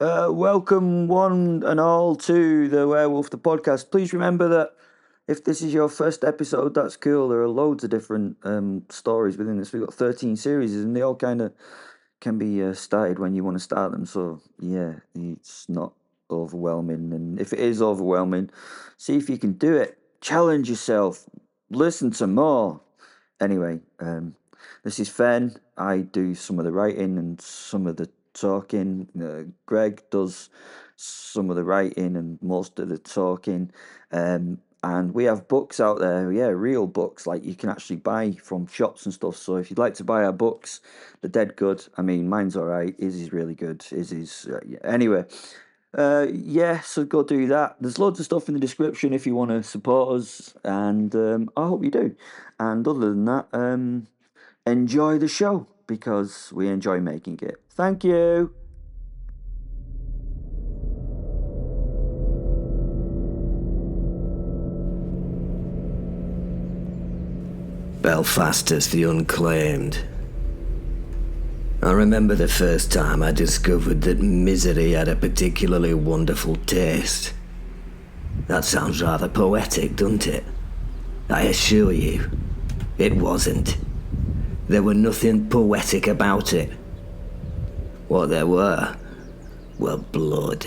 Welcome, one and all, to the Werewolf the Podcast. Please remember that if this is your first episode, that's cool. There are loads of different stories within this. We've got 13 series, and they all kind of can be started when you want to start them. So, yeah, it's not overwhelming. And if it is overwhelming, see if you can do it. Challenge yourself. Listen to more. Anyway, this is Fen. I do some of the writing and some of the talking. Greg does some of the writing and most of the talking. And we have books out there, real books, like you can actually buy from shops and stuff. So if you'd like to buy our books, they're dead good. I mean, mine's all right. Izzy's really good. Anyway, so go do that. There's loads of stuff in the description if you want to support us, and I hope you do. And other than that, enjoy the show because we enjoy making it. Thank you. Belphastus the Unclaimed. I remember the first time I discovered that misery had a particularly wonderful taste. That sounds rather poetic, doesn't it? I assure you, it wasn't. There were nothing poetic about it. What there were blood.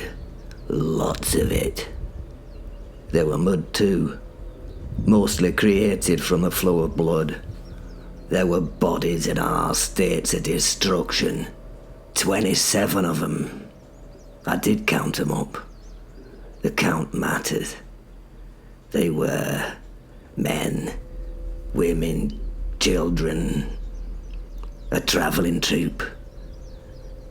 Lots of it. There were mud too, mostly created from a flow of blood. There were bodies in our states of destruction. 27 of them. I did count them up. The count mattered. They were men, women, children, a travelling troupe.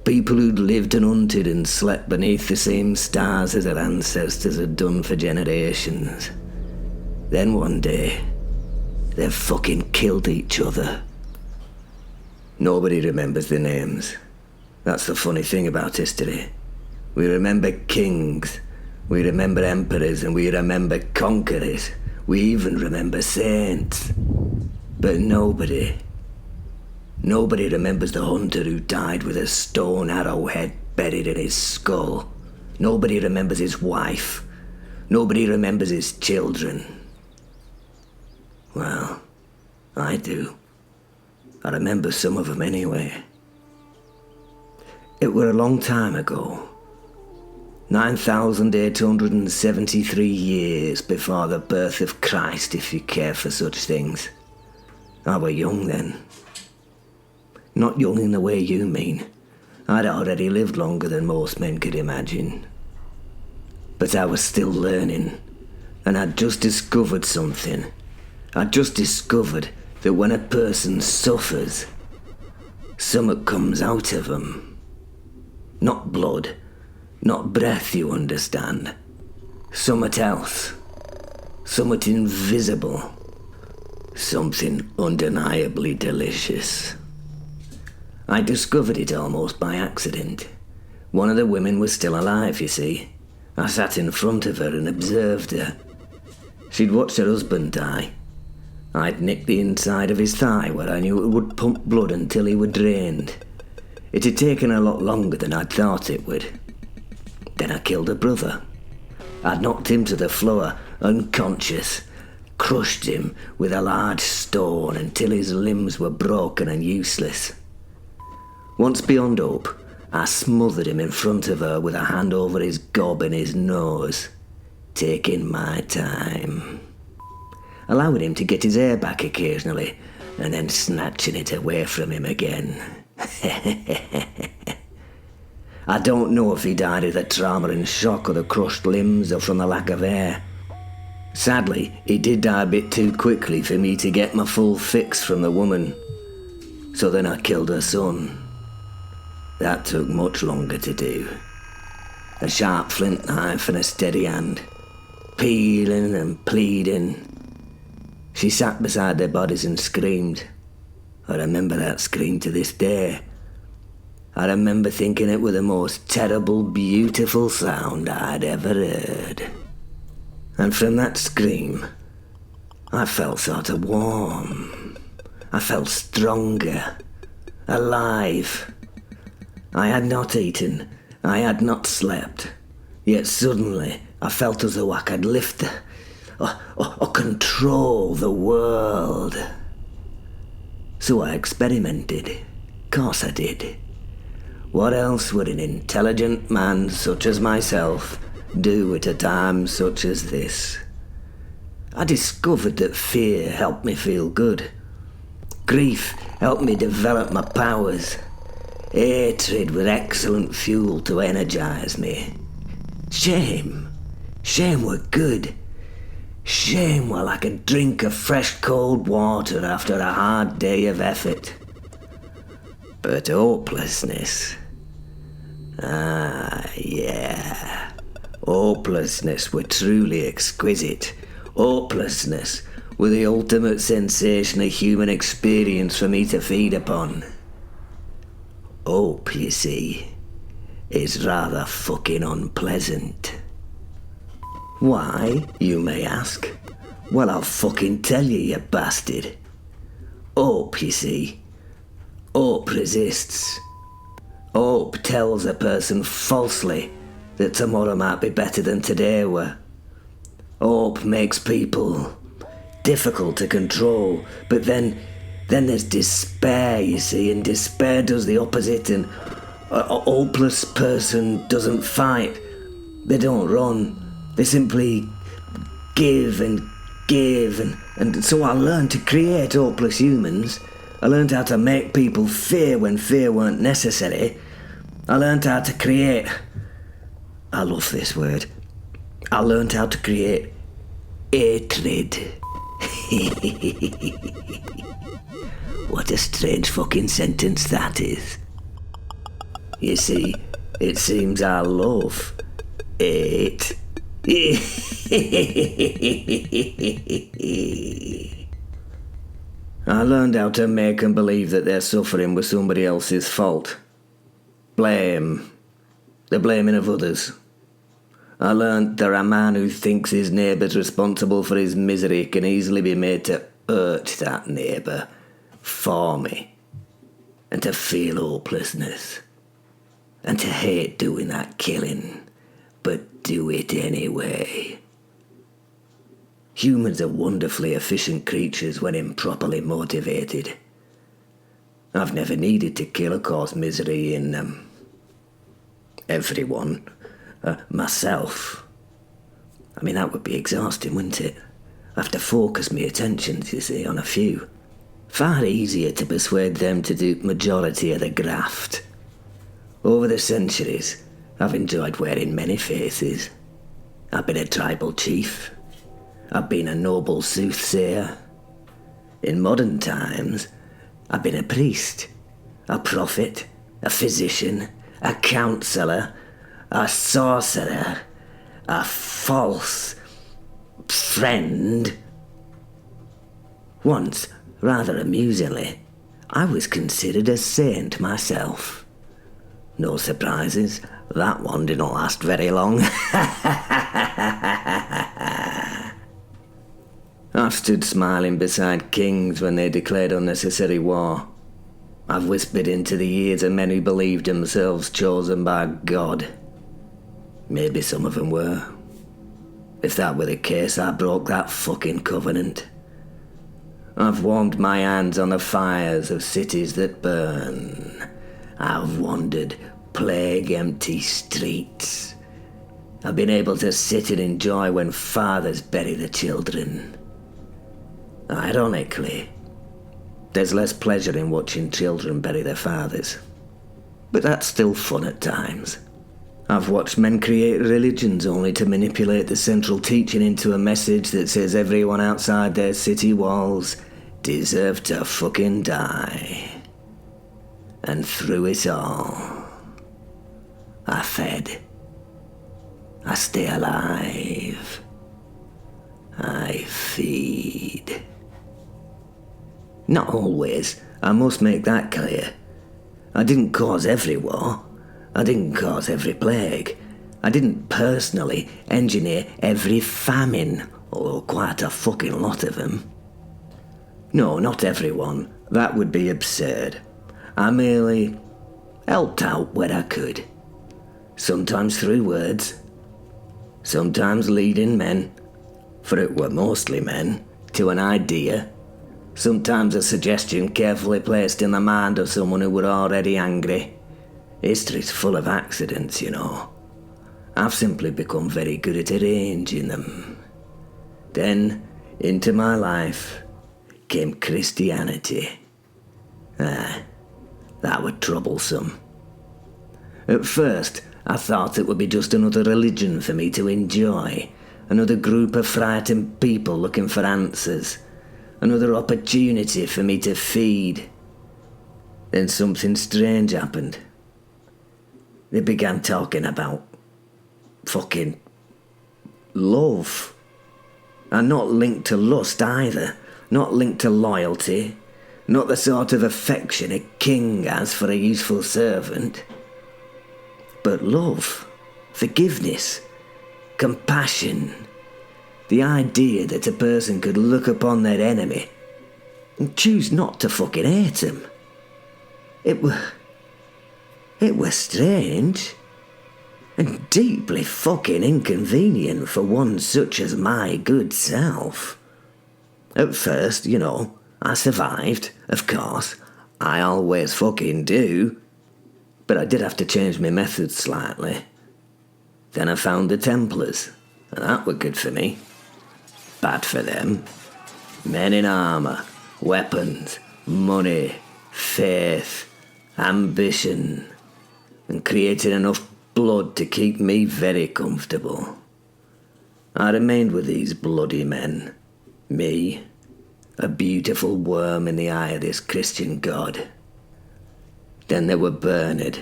People who'd lived and hunted and slept beneath the same stars as their ancestors had done for generations. Then one day, they fucking killed each other. Nobody remembers their names. That's the funny thing about history. We remember kings, we remember emperors, and we remember conquerors. We even remember saints. But nobody remembers the hunter who died with a stone arrowhead buried in his skull. Nobody remembers his wife. Nobody remembers his children. Well, I do. I remember some of them anyway. It were a long time ago. 9,873 years before the birth of Christ, if you care for such things. I were young then. Not young in the way you mean. I'd already lived longer than most men could imagine. But I was still learning, and I'd just discovered something. I'd just discovered that when a person suffers, something comes out of them. Not blood, not breath, you understand. Something else. Something invisible. Something undeniably delicious. I discovered it almost by accident. One of the women was still alive, you see. I sat in front of her and observed her. She'd watched her husband die. I'd nicked the inside of his thigh where I knew it would pump blood until he were drained. It had taken a lot longer than I'd thought it would. Then I killed her brother. I'd knocked him to the floor, unconscious, crushed him with a large stone until his limbs were broken and useless. Once beyond hope, I smothered him in front of her with a hand over his gob and his nose, taking my time. Allowing him to get his hair back occasionally, and then snatching it away from him again. I don't know if he died of the trauma and shock or the crushed limbs or from the lack of air. Sadly, he did die a bit too quickly for me to get my full fix from the woman. So then I killed her son. That took much longer to do. A sharp flint knife and a steady hand. Peeling and pleading. She sat beside their bodies and screamed. I remember that scream to this day. I remember thinking it was the most terrible, beautiful sound I'd ever heard. And from that scream, I felt sort of warm. I felt stronger, alive. I had not eaten I had not slept, yet suddenly I felt as though I could lift or control the world. So I experimented. Course I did. What else would an intelligent man such as myself do at a time such as this? I discovered that fear helped me feel good. Grief helped me develop my powers. Hatred was excellent fuel to energize me. Shame were good. Shame were like a drink of fresh cold water after a hard day of effort. But hopelessness, yeah, hopelessness were truly exquisite. Hopelessness were the ultimate sensation of human experience for me to feed upon. Hope, you see, is rather fucking unpleasant. Why, you may ask? Well, I'll fucking tell you, you bastard. Hope, you see. Hope resists. Hope tells a person falsely that tomorrow might be better than today were. Hope makes people difficult to control, but then there's despair, you see, and despair does the opposite, and a hopeless person doesn't fight. They don't run. They simply give and give, and so I learned to create hopeless humans. I learned how to make people fear when fear weren't necessary. I learned how to create... I love this word. I learned how to create hatred. What a strange fucking sentence that is. You see, it seems I love hate. I learned how to make them believe that their suffering was somebody else's fault. Blame. The blaming of others. I learned that a man who thinks his neighbour's responsible for his misery can easily be made to hurt that neighbour for me, and to feel hopelessness, and to hate doing that killing, but do it anyway. Humans are wonderfully efficient creatures when improperly motivated. I've never needed to kill or cause misery in everyone. Myself. I mean, that would be exhausting, wouldn't it? I have to focus my attentions, you see, on a few. Far easier to persuade them to do majority of the graft. Over the centuries, I've enjoyed wearing many faces. I've been a tribal chief. I've been a noble soothsayer. In modern times, I've been a priest, a prophet, a physician, a counsellor, a sorcerer, a false friend. Once, rather amusingly, I was considered a saint myself. No surprises, that one didn't last very long. I've stood smiling beside kings when they declared unnecessary war. I've whispered into the ears of men who believed themselves chosen by God. Maybe some of them were. If that were the case, I broke that fucking covenant. I've warmed my hands on the fires of cities that burn. I've wandered plague-empty streets. I've been able to sit and enjoy when fathers bury the children. Ironically, there's less pleasure in watching children bury their fathers. But that's still fun at times. I've watched men create religions only to manipulate the central teaching into a message that says everyone outside their city walls deserve to fucking die. And through it all, I fed. I stay alive. I feed. Not always, I must make that clear. I didn't cause every war. I didn't cause every plague. I didn't personally engineer every famine, although quite a fucking lot of them. No, not everyone. That would be absurd. I merely helped out where I could. sometimes through words, sometimes leading men, for it were mostly men, to an idea, sometimes a suggestion carefully placed in the mind of someone who were already angry. History's full of accidents, you know. I've simply become very good at arranging them. Then, into my life, came Christianity. That were troublesome. At first, I thought it would be just another religion for me to enjoy, another group of frightened people looking for answers, another opportunity for me to feed. Then something strange happened. They began talking about fucking love. And not linked to lust either, not linked to loyalty, not the sort of affection a king has for a useful servant. But love, forgiveness, compassion, the idea that a person could look upon their enemy and choose not to fucking hate him. It was strange and deeply fucking inconvenient for one such as my good self. At first, you know, I survived, of course. I always fucking do. But I did have to change my methods slightly. Then I found the Templars, and that were good for me. Bad for them. Men in armour, weapons, money, faith, ambition, and created enough blood to keep me very comfortable. I remained with these bloody men. Me, a beautiful worm in the eye of this Christian god. Then there were Bernard.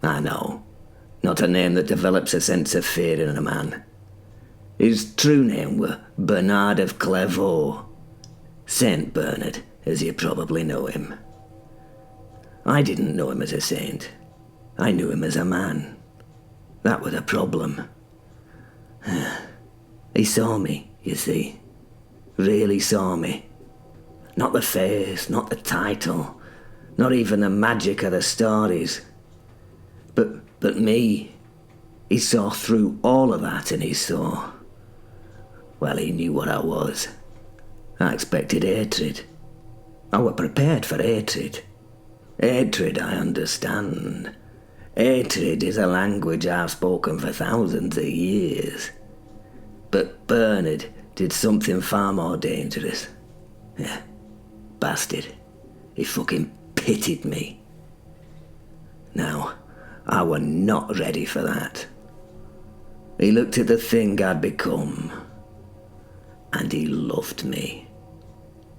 I know, not a name that develops a sense of fear in a man. His true name were Bernard of Clairvaux, Saint Bernard, as you probably know him. I didn't know him as a saint. I knew him as a man. That was a problem. He saw me, you see. Really saw me. Not the face, not the title, not even the magic of the stories. But me. He saw through all of that, and he saw. Well, he knew what I was. I expected hatred. I were prepared for hatred. Hatred, I understand. Hatred is a language I've spoken for thousands of years. But Bernard did something far more dangerous. Yeah, bastard. He fucking pitied me. Now, I were not ready for that. He looked at the thing I'd become, and he loved me.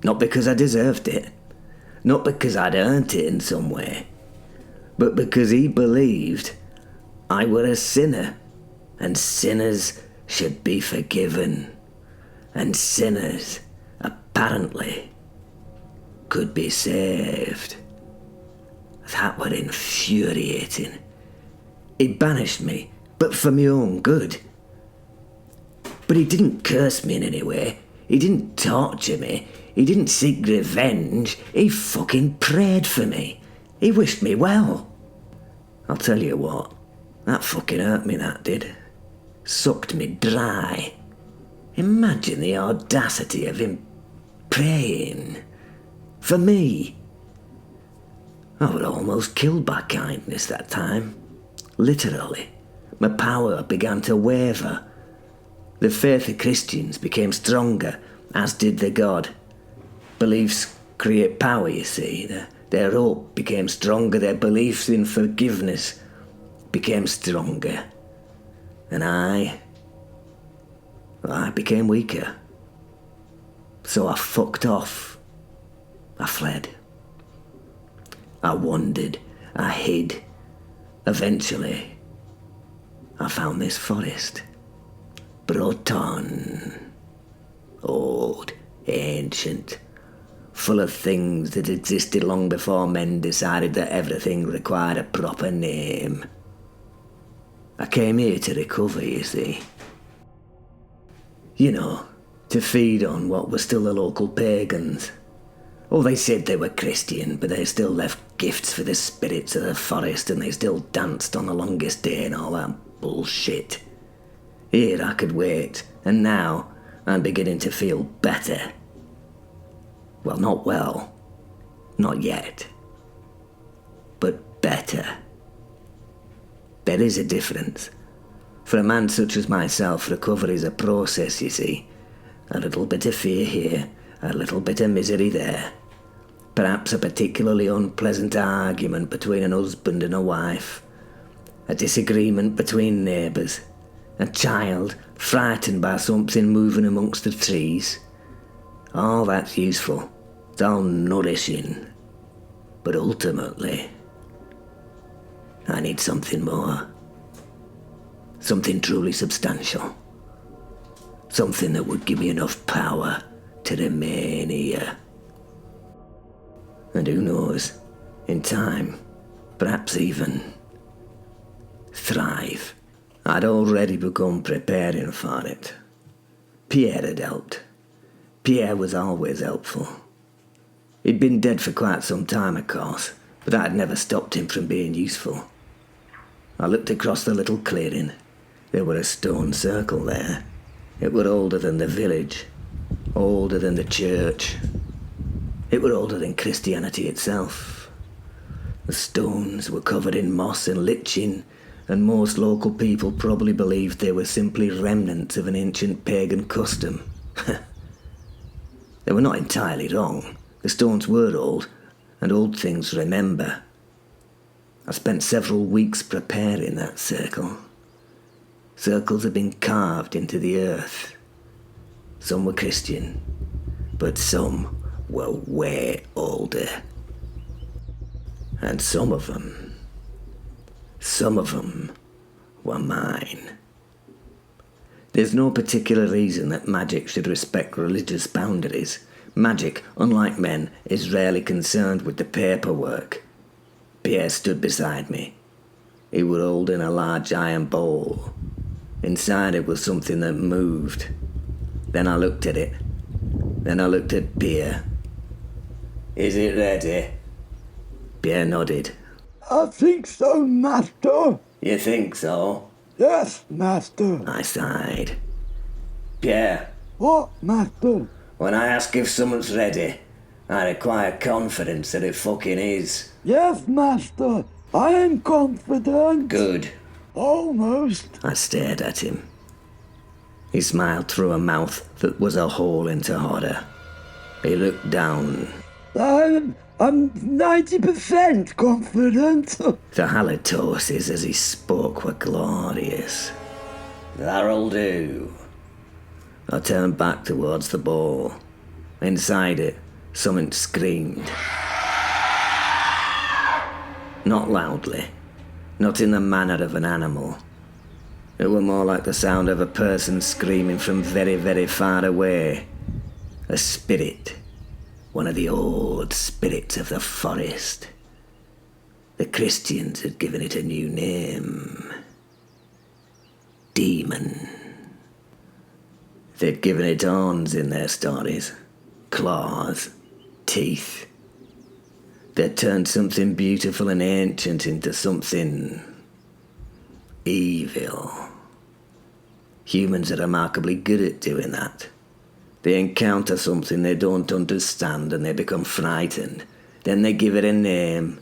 Not because I deserved it, not because I'd earned it in some way, but because he believed I were a sinner, and sinners should be forgiven, and sinners, apparently, could be saved. That were infuriating. He banished me, but for my own good. But he didn't curse me in any way. He didn't torture me. He didn't seek revenge. He fucking prayed for me. He wished me well. I'll tell you what, that fucking hurt me, that did. Sucked me dry. Imagine the audacity of him praying. For me. I was almost killed by kindness that time. Literally. My power began to waver. The faith of Christians became stronger, as did the God. Beliefs create power, you see. Their hope became stronger, their beliefs in forgiveness became stronger. And I became weaker. So I fucked off. I fled. I wandered. I hid. Eventually, I found this forest. Breton. Old, ancient, full of things that existed long before men decided that everything required a proper name. I came here to recover, you see. You know, to feed on what were still the local pagans. Oh, they said they were Christian, but they still left gifts for the spirits of the forest, and they still danced on the longest day and all that bullshit. Here I could wait, and now I'm beginning to feel better. Well, not yet, but better. There is a difference. For a man such as myself, recovery is a process, you see. A little bit of fear here, a little bit of misery there. Perhaps a particularly unpleasant argument between an husband and a wife. A disagreement between neighbours. A child frightened by something moving amongst the trees. All that's useful. It's all nourishing. But ultimately, I need something more. Something truly substantial. Something that would give me enough power to remain here. And who knows, in time, perhaps even thrive. I'd already begun preparing for it. Pierre had helped. Pierre was always helpful. He'd been dead for quite some time, of course, but that had never stopped him from being useful. I looked across the little clearing. There were a stone circle there. It were older than the village, older than the church. It were older than Christianity itself. The stones were covered in moss and lichen, and most local people probably believed they were simply remnants of an ancient pagan custom. They were not entirely wrong. The stones were old, and old things remember. I spent several weeks preparing that circle. Circles had been carved into the earth. Some were Christian, but some were way older. And some of them were mine. There's no particular reason that magic should respect religious boundaries. Magic, unlike men, is rarely concerned with the paperwork. Pierre stood beside me. He was holding a large iron bowl. Inside it was something that moved. Then I looked at it. Then I looked at Pierre. Is it ready? Pierre nodded. I think so, master. You think so? Yes, master. I sighed. Pierre. What, master? When I ask if someone's ready, I require confidence that it fucking is. Yes, master. I am confident. Good. Almost. I stared at him. He smiled through a mouth that was a hole into horror. He looked down. I'm 90% confident. The halitosis as he spoke were glorious. That'll do. I turned back towards the bowl. Inside it, something screamed. Not loudly, not in the manner of an animal. It were more like the sound of a person screaming from very, very far away. A spirit. One of the old spirits of the forest. The Christians had given it a new name. Demon. They'd given it horns in their stories. Claws. Teeth. They'd turned something beautiful and ancient into something evil. Humans are remarkably good at doing that. They encounter something they don't understand and they become frightened. Then they give it a name.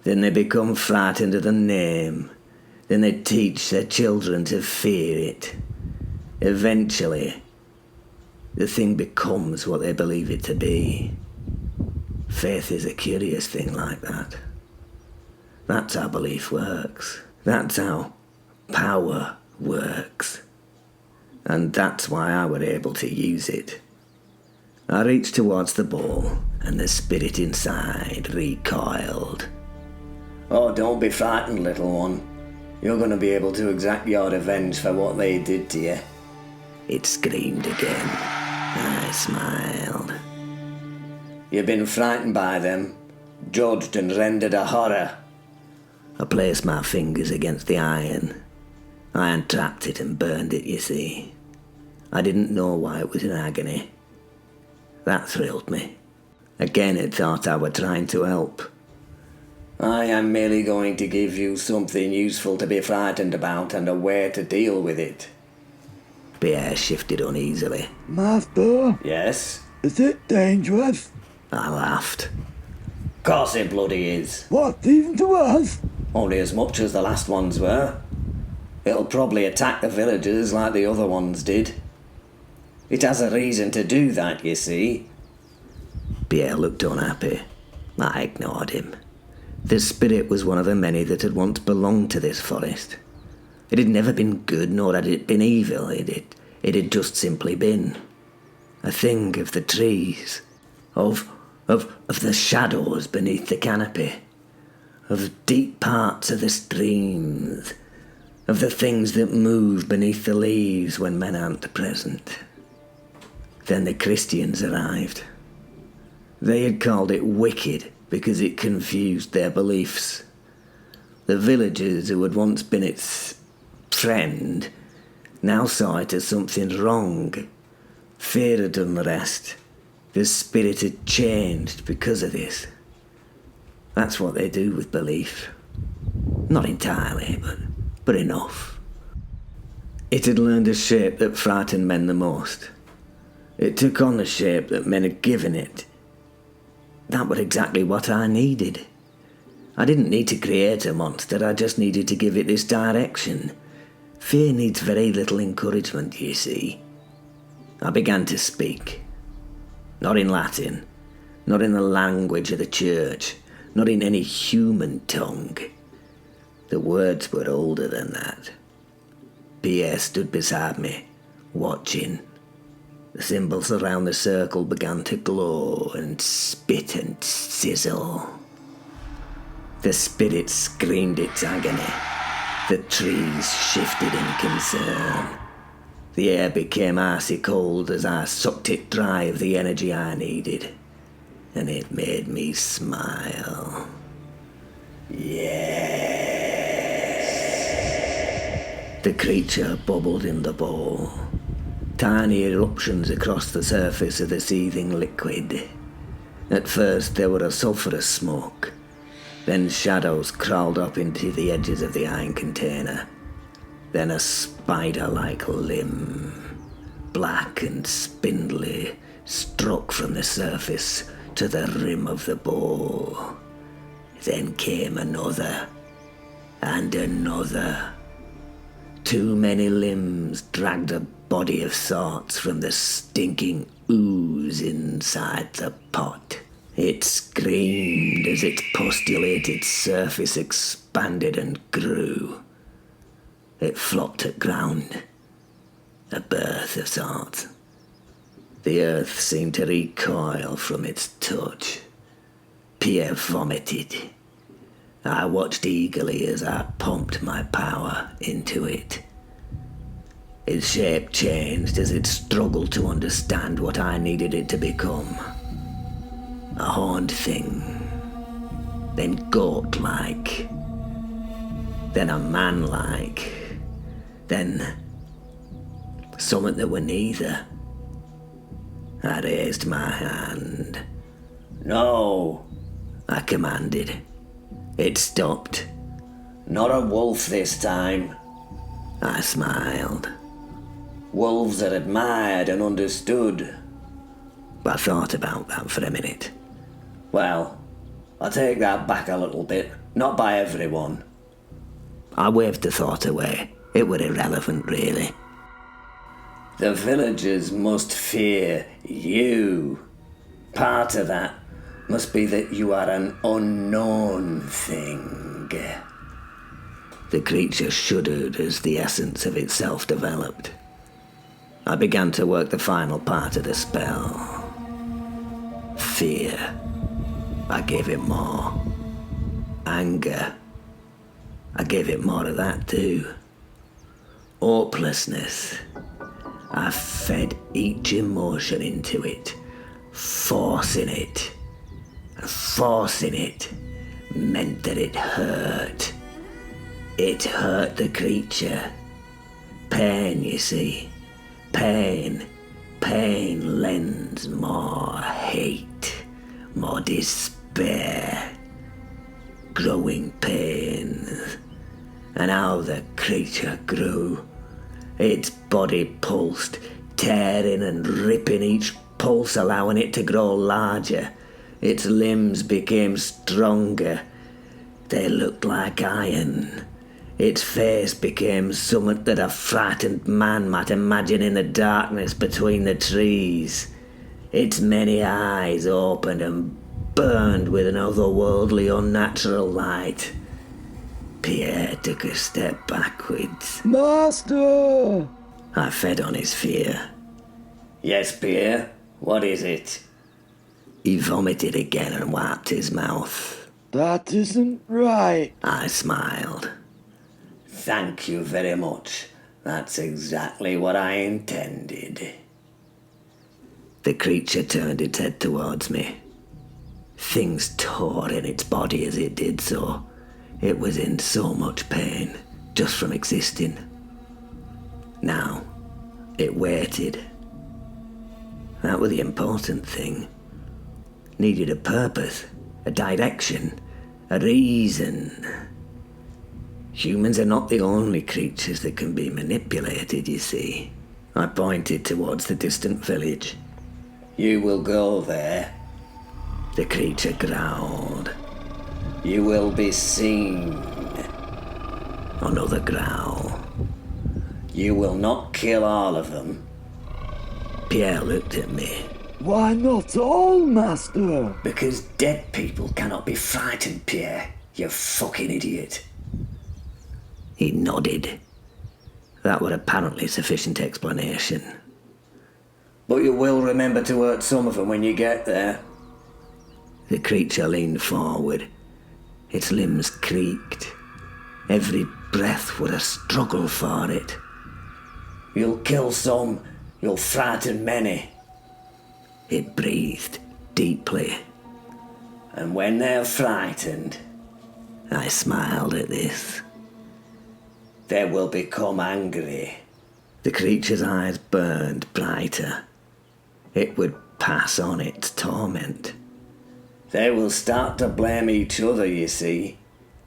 Then they become frightened of the name. Then they teach their children to fear it. Eventually, the thing becomes what they believe it to be. Faith is a curious thing like that. That's how belief works. That's how power works. And that's why I were able to use it. I reached towards the bowl, and the spirit inside recoiled. Oh, don't be frightened, little one. You're going to be able to exact your revenge for what they did to you. It screamed again. I smiled. You've been frightened by them, judged and rendered a horror. I placed my fingers against the iron. I untrapped it and burned it, you see. I didn't know why it was in agony. That thrilled me. Again it thought I were trying to help. I am merely going to give you something useful to be frightened about and a way to deal with it. Pierre shifted uneasily. Master? Yes? Is it dangerous? I laughed. Course it bloody is. What, even to us? Only as much as the last ones were. It'll probably attack the villagers like the other ones did. It has a reason to do that, you see. Pierre looked unhappy. I ignored him. The spirit was one of the many that had once belonged to this forest. It had never been good, nor had it been evil. It had just simply been. A thing of the trees, of the shadows beneath the canopy, of deep parts of the streams, of the things that move beneath the leaves when men aren't present. Then the Christians arrived. They had called it wicked because it confused their beliefs. The villagers who had once been its friend now saw it as something wrong. Fear had done the rest. The spirit had changed because of this. That's what they do with belief. Not entirely, but enough. It had learned a shape that frightened men the most. It took on the shape that men had given it. That was exactly what I needed. I didn't need to create a monster, I just needed to give it this direction. Fear needs very little encouragement, you see. I began to speak. Not in Latin, not in the language of the church, not in any human tongue. The words were older than that. Pierre stood beside me, watching. The symbols around the circle began to glow and spit and sizzle. The spirit screamed its agony. The trees shifted in concern. The air became icy cold as I sucked it dry of the energy I needed. And it made me smile. Yes. The creature bubbled in the bowl. Tiny eruptions across the surface of the seething liquid. At first there were a sulphurous smoke. Then shadows crawled up into the edges of the iron container. Then a spider-like limb, black and spindly, struck from the surface to the rim of the bowl. Then came another, and another. Too many limbs dragged a body of sorts from the stinking ooze inside the pot. It screamed as its postulated surface expanded and grew. It flopped at ground, a birth of sorts. The earth seemed to recoil from its touch. Pierre vomited. I watched eagerly as I pumped my power into it. Its shape changed as it struggled to understand what I needed it to become. A horned thing, then goat-like, then a man-like, then something that were neither. I raised my hand. "No," I commanded. It stopped. "Not a wolf this time." I smiled. "Wolves are admired and understood." I thought about that for a minute. "Well, I take that back a little bit. Not by everyone." I waved the thought away. It were irrelevant, really. "The villagers must fear you. Part of that must be that you are an unknown thing." The creature shuddered as the essence of itself developed. I began to work the final part of the spell. Fear. I gave it more. Anger. I gave it more of that too. Hopelessness. I fed each emotion into it, forcing it. And forcing it meant that it hurt. It hurt the creature. Pain, you see. Pain lends more hate, more despair, growing pains, and how the creature grew. Its body pulsed, tearing and ripping each pulse, allowing it to grow larger. Its limbs became stronger. They looked like iron. Its face became something that a frightened man might imagine in the darkness between the trees. Its many eyes opened and burned with an otherworldly, unnatural light. Pierre took a step backwards. Master! I fed on his fear. Yes, Pierre, what is it? He vomited again and wiped his mouth. That isn't right. I smiled. Thank you very much. That's exactly what I intended. The creature turned its head towards me. Things tore in its body as it did so. It was in so much pain, just from existing. Now, it waited. That was the important thing. Needed a purpose, a direction, a reason. Humans are not the only creatures that can be manipulated, you see. I pointed towards the distant village. You will go there. The creature growled. You will be seen. Another growl. You will not kill all of them. Pierre looked at me. Why not all, Master? Because dead people cannot be frightened, Pierre. You fucking idiot. He nodded. That was apparently sufficient explanation. But you will remember to hurt some of them when you get there. The creature leaned forward. Its limbs creaked. Every breath was a struggle for it. You'll kill some, you'll frighten many. It breathed deeply. And when they're frightened, I smiled at this. They will become angry. The creature's eyes burned brighter. It would pass on its torment. They will start to blame each other, you see.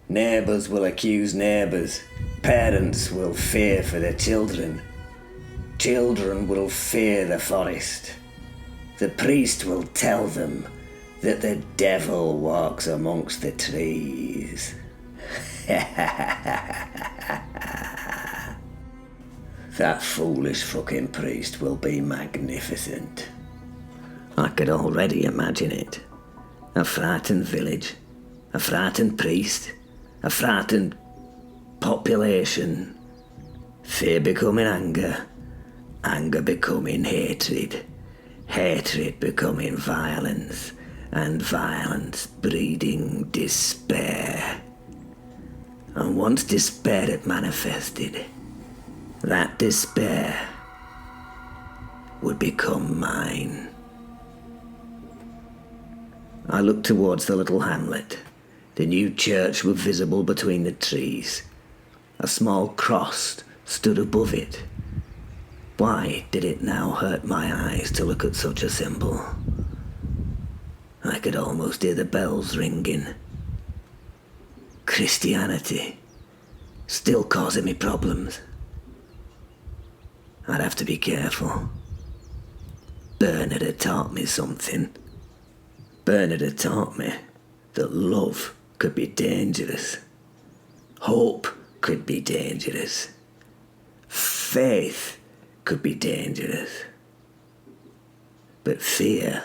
Neighbours will accuse neighbours. Parents will fear for their children. Children will fear the forest. The priest will tell them that the devil walks amongst the trees. That foolish fucking priest will be magnificent. I could already imagine it. A frightened village, a frightened priest, a frightened population. Fear becoming anger, anger becoming hatred, hatred becoming violence, and violence breeding despair. And once despair had manifested, that despair would become mine. I looked towards the little hamlet. The new church was visible between the trees. A small cross stood above it. Why did it now hurt my eyes to look at such a symbol? I could almost hear the bells ringing. Christianity, still causing me problems. I'd have to be careful. Bernard had taught me something. Bernard had taught me that love could be dangerous. Hope could be dangerous. Faith could be dangerous. But fear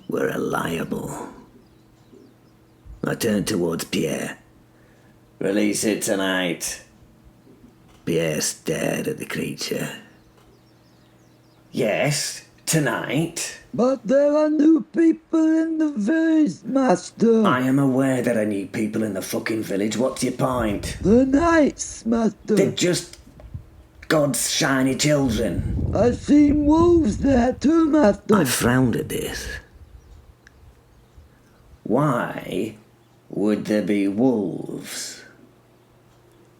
were reliable. I turned towards Pierre. Release it tonight. Pierre stared at the creature. Yes, tonight. But there are new people in the village, Master. I am aware there are new people in the fucking village. What's your point? The knights, Master. They're just God's shiny children. I've seen wolves there too, Master. I frowned at this. Why would there be wolves?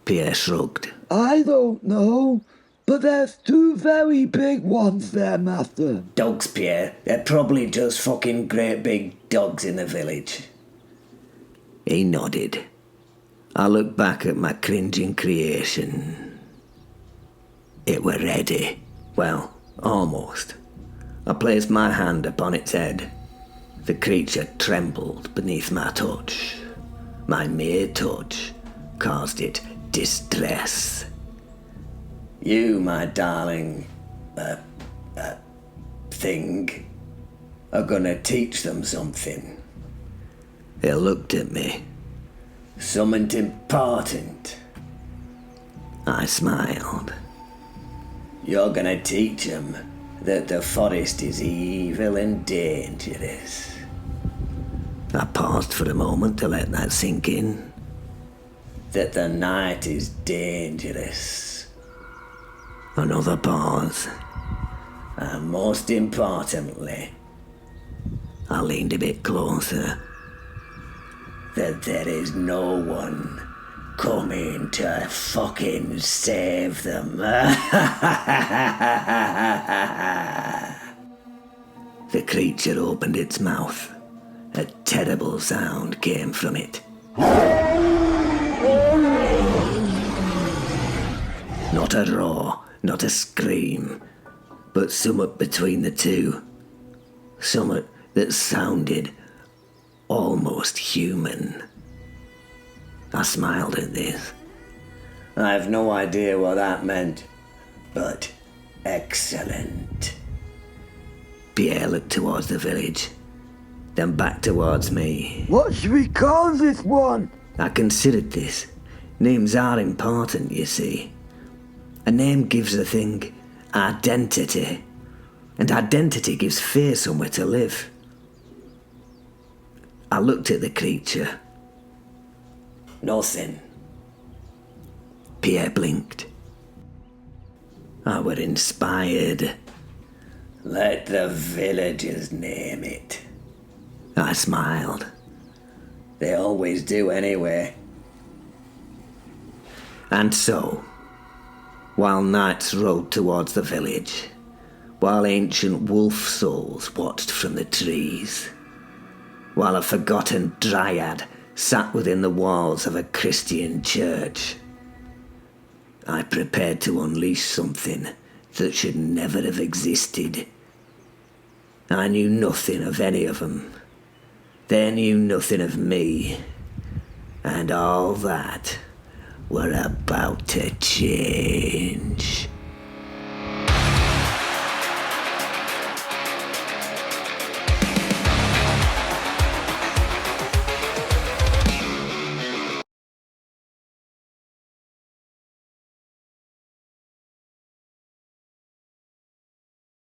Pierre shrugged. I don't know. But there's two very big ones there, Master. Dogs, Pierre. They're probably just fucking great big dogs in the village. He nodded. I looked back at my cringing creation. It were ready. Well, almost. I placed my hand upon its head. The creature trembled beneath my touch. My mere touch caused it distress. You, my darling, thing, are gonna teach them something. He looked at me. Something important. I smiled. You're gonna teach them that the forest is evil and dangerous. I paused for a moment to let that sink in. That the night is dangerous. Another pause. And most importantly, I leaned a bit closer. That there is no one coming to fucking save them. The creature opened its mouth. A terrible sound came from it. Not a roar, not a scream, but somewhat between the two. Somewhat that sounded almost human. I smiled at this. I have no idea what that meant, but excellent. Pierre looked towards the village, then back towards me. What should we call this one? I considered this. Names are important, you see. A name gives a thing identity, and identity gives fear somewhere to live. I looked at the creature. Nothing. Pierre blinked. I were inspired. Let the villagers name it. I smiled. They always do anyway. And so, while knights rode towards the village, while ancient wolf souls watched from the trees, while a forgotten dryad sat within the walls of a Christian church, I prepared to unleash something that should never have existed. I knew nothing of any of them. They knew nothing of me. And all that were about to change.